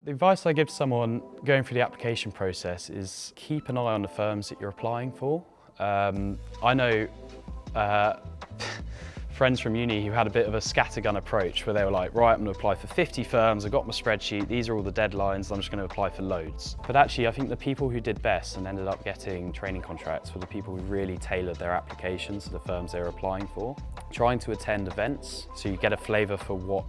The advice I give to someone going through the application process is keep an eye on the firms that you're applying for. I know friends from uni who had a bit of a scattergun approach where they were like, right, I'm going to apply for 50 firms, I've got my spreadsheet, these are all the deadlines, I'm just going to apply for loads. But actually, I think the people who did best and ended up getting training contracts were the people who really tailored their applications to the firms they were applying for. Trying to attend events so you get a flavour for what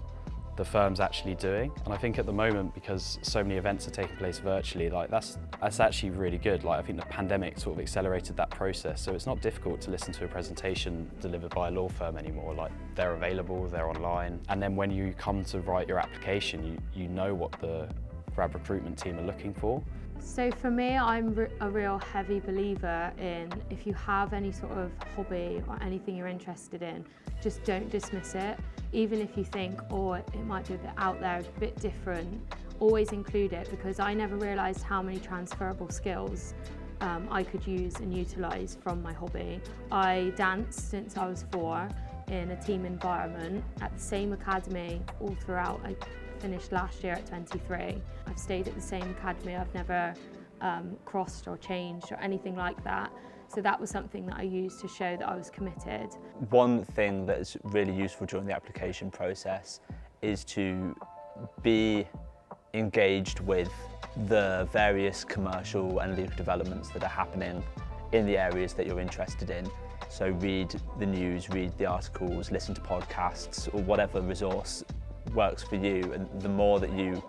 the firm's actually doing. And I think at the moment, because so many events are taking place virtually, that's actually really good. I think the pandemic sort of accelerated that process, so it's not difficult to listen to a presentation delivered by a law firm anymore. They're available, they're online, and then when you come to write your application, you know what the grad recruitment team are looking for. So for me, I'm a real heavy believer in if you have any sort of hobby or anything you're interested in, just don't dismiss it. Even if you think, oh, it might be a bit out there, a bit different, always include it, because I never realised how many transferable skills I could use and utilise from my hobby. I danced since I was 4 in a team environment at the same academy all throughout. I finished last year at 23. I've stayed at the same academy. I've never crossed or changed or anything like that. So that was something that I used to show that I was committed. One thing that is really useful during the application process is to be engaged with the various commercial and legal developments that are happening in the areas that you're interested in. So read the news, read the articles, listen to podcasts, or whatever resource works for you. And the more that you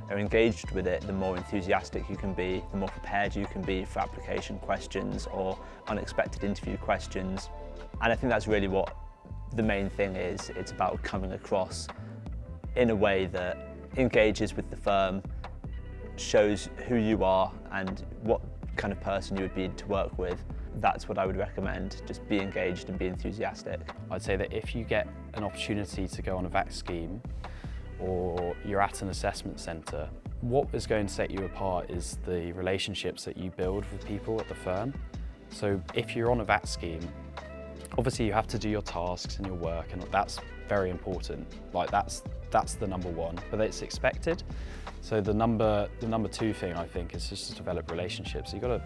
are engaged with it, the more enthusiastic you can be, the more prepared you can be for application questions or unexpected interview questions. And I think that's really what the main thing is. It's about coming across in a way that engages with the firm, shows who you are and what kind of person you would be to work with. That's what I would recommend. Just be engaged and be enthusiastic. I'd say that if you get an opportunity to go on a VAC scheme, or you're at an assessment centre, what is going to set you apart is the relationships that you build with people at the firm. So if you're on a VAT scheme, obviously you have to do your tasks and your work, and that's very important. That's the number one, but it's expected. So the number 2 thing, I think, is just to develop relationships. You gotta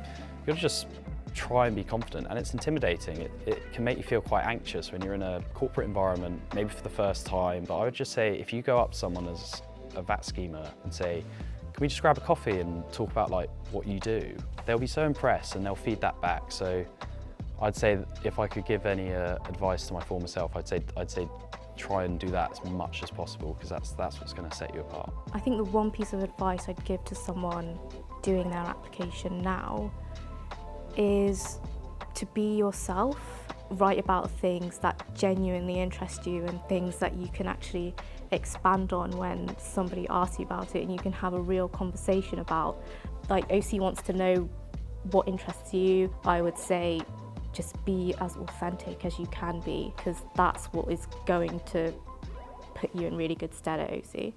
just try and be confident, and it's intimidating. It can make you feel quite anxious when you're in a corporate environment, maybe for the first time, but I would just say if you go up to someone as a VAT schemer and say, can we just grab a coffee and talk about what you do, they'll be so impressed and they'll feed that back. So I'd say if I could give any advice to my former self, I'd say try and do that as much as possible, because that's what's going to set you apart. I think the one piece of advice I'd give to someone doing their application now is to be yourself, write about things that genuinely interest you and things that you can actually expand on when somebody asks you about it, and you can have a real conversation about. OC wants to know what interests you. I would say just be as authentic as you can be, because that's what is going to put you in really good stead at OC.